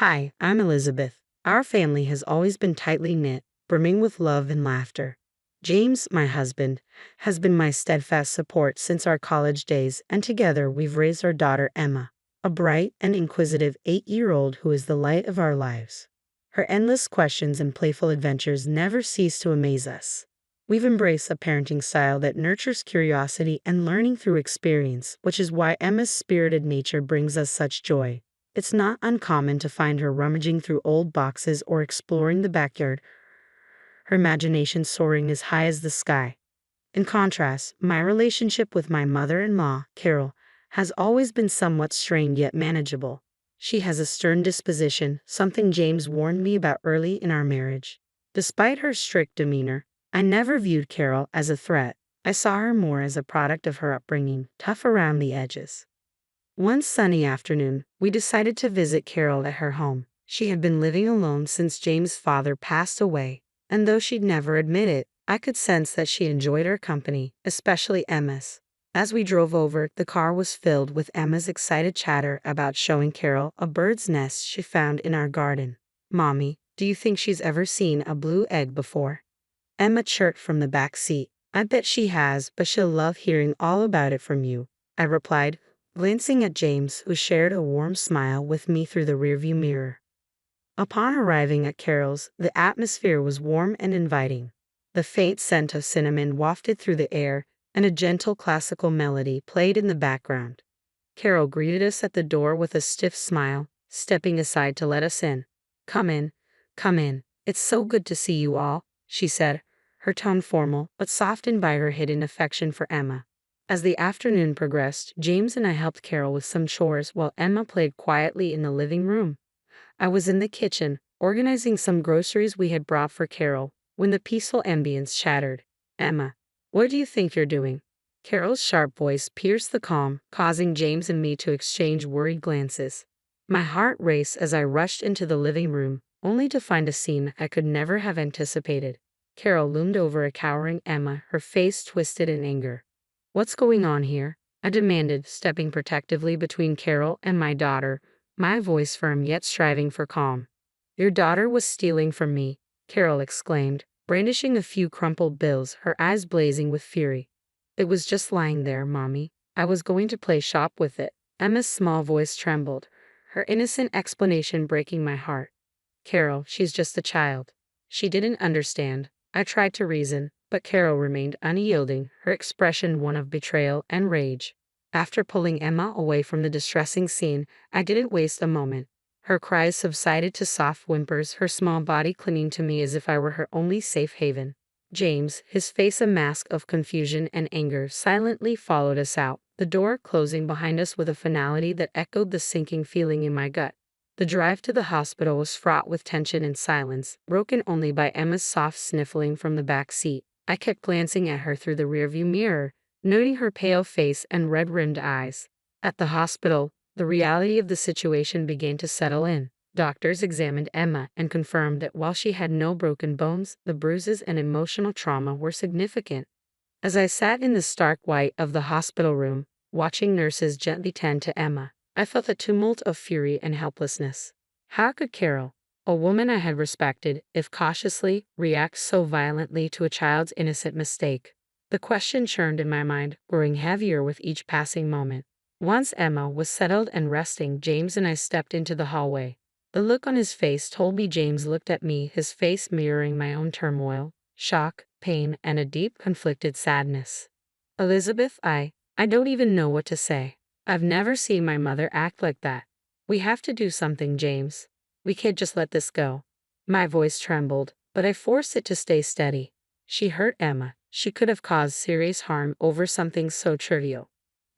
Hi, I'm Elizabeth. Our family has always been tightly knit, brimming with love and laughter. James, my husband, has been my steadfast support since our college days, and together we've raised our daughter Emma, a bright and inquisitive 8-year-old who is the light of our lives. Her endless questions and playful adventures never cease to amaze us. We've embraced a parenting style that nurtures curiosity and learning through experience, which is why Emma's spirited nature brings us such joy. It's not uncommon to find her rummaging through old boxes or exploring the backyard, her imagination soaring as high as the sky. In contrast, my relationship with my mother-in-law, Carol, has always been somewhat strained yet manageable. She has a stern disposition, something James warned me about early in our marriage. Despite her strict demeanor, I never viewed Carol as a threat. I saw her more as a product of her upbringing, tough around the edges. One sunny afternoon, we decided to visit Carol at her home. She had been living alone since James' father passed away, and though she'd never admit it, I could sense that she enjoyed our company, especially Emma's. As we drove over, the car was filled with Emma's excited chatter about showing Carol a bird's nest she found in our garden. "Mommy, do you think she's ever seen a blue egg before?" Emma chirped from the back seat. "I bet she has, but she'll love hearing all about it from you," I replied, glancing at James, who shared a warm smile with me through the rearview mirror. Upon arriving at Carol's, the atmosphere was warm and inviting. The faint scent of cinnamon wafted through the air, and a gentle classical melody played in the background. Carol greeted us at the door with a stiff smile, stepping aside to let us in. Come in, come in. It's so good to see you all," she said, her tone formal, but softened by her hidden affection for Emma. As the afternoon progressed, James and I helped Carol with some chores while Emma played quietly in the living room. I was in the kitchen, organizing some groceries we had brought for Carol, when the peaceful ambience shattered. "Emma, what do you think you're doing?" Carol's sharp voice pierced the calm, causing James and me to exchange worried glances. My heart raced as I rushed into the living room, only to find a scene I could never have anticipated. Carol loomed over a cowering Emma, her face twisted in anger. "What's going on here?" I demanded, stepping protectively between Carol and my daughter, my voice firm yet striving for calm. "Your daughter was stealing from me," Carol exclaimed, brandishing a few crumpled bills, her eyes blazing with fury. "It was just lying there, Mommy. I was going to play shop with it." Emma's small voice trembled, her innocent explanation breaking my heart. "Carol, she's just a child. She didn't understand." I tried to reason, but Carol remained unyielding, her expression one of betrayal and rage. After pulling Emma away from the distressing scene, I didn't waste a moment. Her cries subsided to soft whimpers, her small body clinging to me as if I were her only safe haven. James, his face a mask of confusion and anger, silently followed us out, the door closing behind us with a finality that echoed the sinking feeling in my gut. The drive to the hospital was fraught with tension and silence, broken only by Emma's soft sniffling from the back seat. I kept glancing at her through the rearview mirror, noting her pale face and red-rimmed eyes. At the hospital, the reality of the situation began to settle in. Doctors examined Emma and confirmed that while she had no broken bones, the bruises and emotional trauma were significant. As I sat in the stark white of the hospital room, watching nurses gently tend to Emma, I felt a tumult of fury and helplessness. How could Carol, a woman I had respected, if cautiously, react so violently to a child's innocent mistake? The question churned in my mind, growing heavier with each passing moment. Once Emma was settled and resting, James and I stepped into the hallway. The look on his face told me James looked at me, his face mirroring my own turmoil, shock, pain, and a deep, conflicted sadness. "Elizabeth, I don't even know what to say. I've never seen my mother act like that. We have to do something, James. We can't just let this go." My voice trembled, but I forced it to stay steady. She hurt Emma. She could have caused serious harm over something so trivial.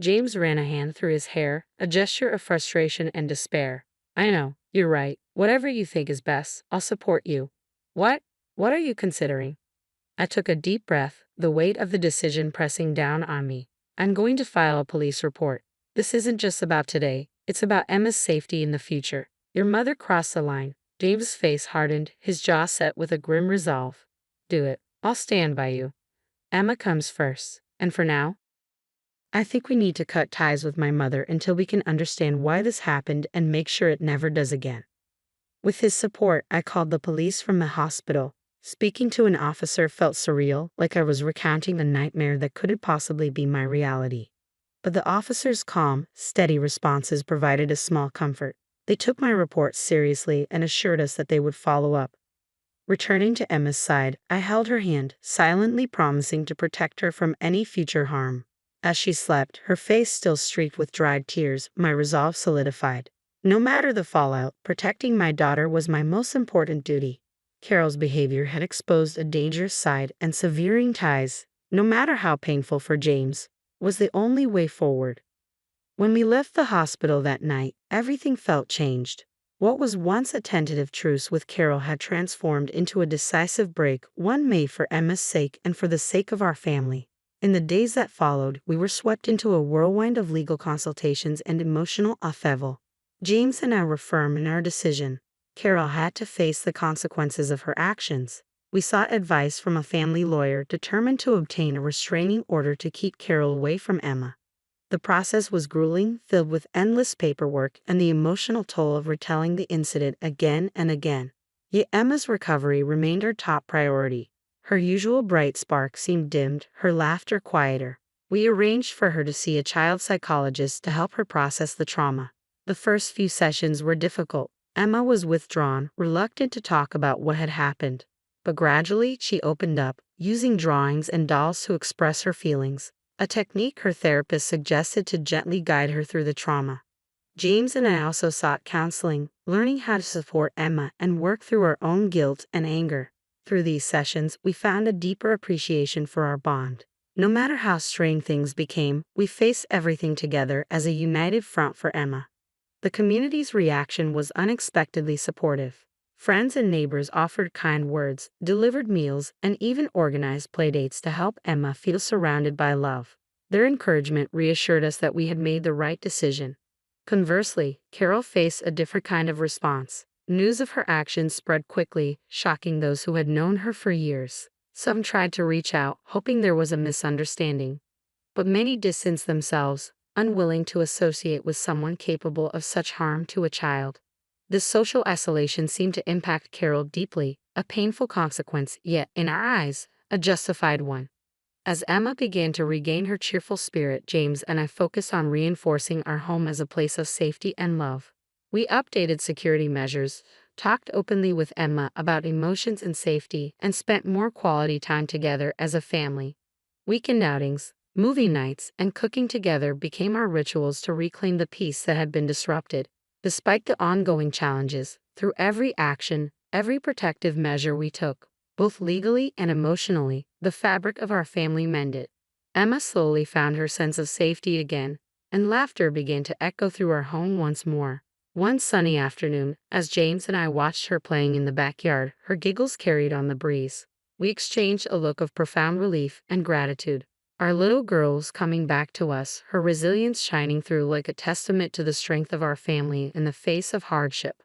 James ran a hand through his hair, a gesture of frustration and despair. "I know, you're right. Whatever you think is best, I'll support you." What are you considering?" I took a deep breath, the weight of the decision pressing down on me. "I'm going to file a police report. This isn't just about today, it's about Emma's safety in the future. Your mother crossed the line." James' face hardened, his jaw set with a grim resolve. "Do it. I'll stand by you. Emma comes first. And for now, I think we need to cut ties with my mother until we can understand why this happened and make sure it never does again." With his support, I called the police from the hospital. Speaking to an officer felt surreal, like I was recounting a nightmare that couldn't possibly be my reality. But the officer's calm, steady responses provided a small comfort. They took my report seriously and assured us that they would follow up. Returning to Emma's side, I held her hand, silently promising to protect her from any future harm. As she slept, her face still streaked with dried tears, my resolve solidified. No matter the fallout, protecting my daughter was my most important duty. Carol's behavior had exposed a dangerous side, and severing ties, no matter how painful for James, was the only way forward. When we left the hospital that night, everything felt changed. What was once a tentative truce with Carol had transformed into a decisive break, one made for Emma's sake and for the sake of our family. In the days that followed, we were swept into a whirlwind of legal consultations and emotional upheaval. James and I were firm in our decision. Carol had to face the consequences of her actions. We sought advice from a family lawyer determined to obtain a restraining order to keep Carol away from Emma. The process was grueling, filled with endless paperwork and the emotional toll of retelling the incident again and again. Yet Emma's recovery remained our top priority. Her usual bright spark seemed dimmed, her laughter quieter. We arranged for her to see a child psychologist to help her process the trauma. The first few sessions were difficult. Emma was withdrawn, reluctant to talk about what had happened. But gradually, she opened up, using drawings and dolls to express her feelings, a technique her therapist suggested to gently guide her through the trauma. James and I also sought counseling, learning how to support Emma and work through our own guilt and anger. Through these sessions, we found a deeper appreciation for our bond. No matter how strained things became, we faced everything together as a united front for Emma. The community's reaction was unexpectedly supportive. Friends and neighbors offered kind words, delivered meals, and even organized playdates to help Emma feel surrounded by love. Their encouragement reassured us that we had made the right decision. Conversely, Carol faced a different kind of response. News of her actions spread quickly, shocking those who had known her for years. Some tried to reach out, hoping there was a misunderstanding. But many distanced themselves, unwilling to associate with someone capable of such harm to a child. This social isolation seemed to impact Carol deeply, a painful consequence, yet, in our eyes, a justified one. As Emma began to regain her cheerful spirit, James and I focused on reinforcing our home as a place of safety and love. We updated security measures, talked openly with Emma about emotions and safety, and spent more quality time together as a family. Weekend outings, movie nights, and cooking together became our rituals to reclaim the peace that had been disrupted. Despite the ongoing challenges, through every action, every protective measure we took, both legally and emotionally, the fabric of our family mended. Emma slowly found her sense of safety again, and laughter began to echo through our home once more. One sunny afternoon, as James and I watched her playing in the backyard, her giggles carried on the breeze. We exchanged a look of profound relief and gratitude. Our little girl was coming back to us, her resilience shining through like a testament to the strength of our family in the face of hardship.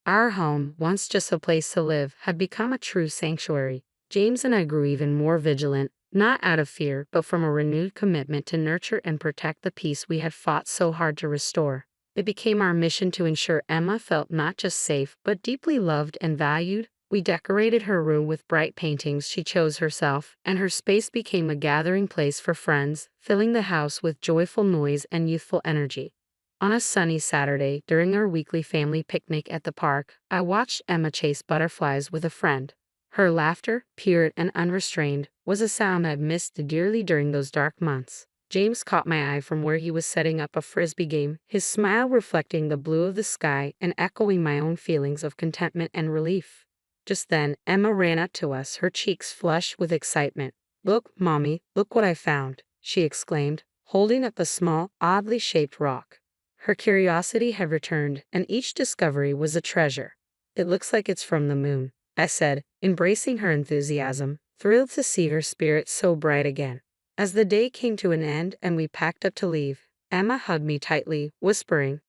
Our home, once just a place to live, had become a true sanctuary. James and I grew even more vigilant, not out of fear, but from a renewed commitment to nurture and protect the peace we had fought so hard to restore. It became our mission to ensure Emma felt not just safe, but deeply loved and valued. We decorated her room with bright paintings she chose herself, and her space became a gathering place for friends, filling the house with joyful noise and youthful energy. On a sunny Saturday, during our weekly family picnic at the park, I watched Emma chase butterflies with a friend. Her laughter, pure and unrestrained, was a sound I'd missed dearly during those dark months. James caught my eye from where he was setting up a frisbee game, his smile reflecting the blue of the sky and echoing my own feelings of contentment and relief. Just then, Emma ran up to us, her cheeks flushed with excitement. "Look, Mommy, look what I found," she exclaimed, holding up a small, oddly shaped rock. Her curiosity had returned, and each discovery was a treasure. "It looks like it's from the moon," I said, embracing her enthusiasm, thrilled to see her spirit so bright again. As the day came to an end and we packed up to leave, Emma hugged me tightly, whispering,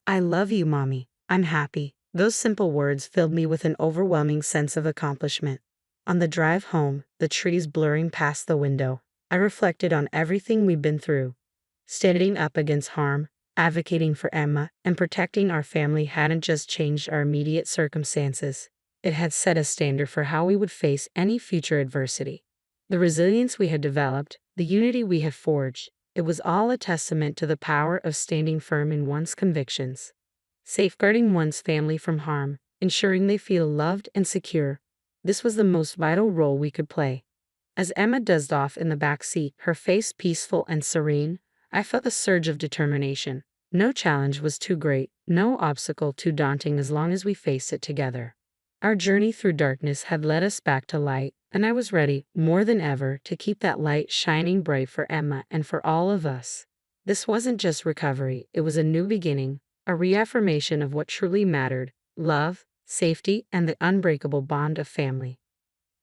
"I love you, Mommy. I'm happy." Those simple words filled me with an overwhelming sense of accomplishment. On the drive home, the trees blurring past the window, I reflected on everything we'd been through. Standing up against harm, advocating for Emma and protecting our family hadn't just changed our immediate circumstances, it had set a standard for how we would face any future adversity. The resilience we had developed, the unity we had forged, it was all a testament to the power of standing firm in one's convictions, safeguarding one's family from harm, ensuring they feel loved and secure. This was the most vital role we could play. As Emma dozed off in the back seat, her face peaceful and serene, I felt a surge of determination. No challenge was too great, no obstacle too daunting as long as we faced it together. Our journey through darkness had led us back to light, and I was ready, more than ever, to keep that light shining bright for Emma and for all of us. This wasn't just recovery, it was a new beginning, a reaffirmation of what truly mattered: love, safety, and the unbreakable bond of family.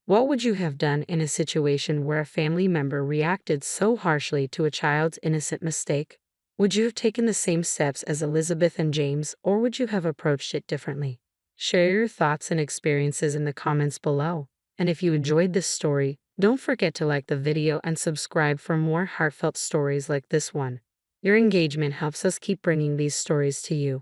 What would you have done in a situation where a family member reacted so harshly to a child's innocent mistake? Would you have taken the same steps as Elizabeth and James, or would you have approached it differently? Share your thoughts and experiences in the comments below. And if you enjoyed this story, don't forget to like the video and subscribe for more heartfelt stories like this one. Your engagement helps us keep bringing these stories to you.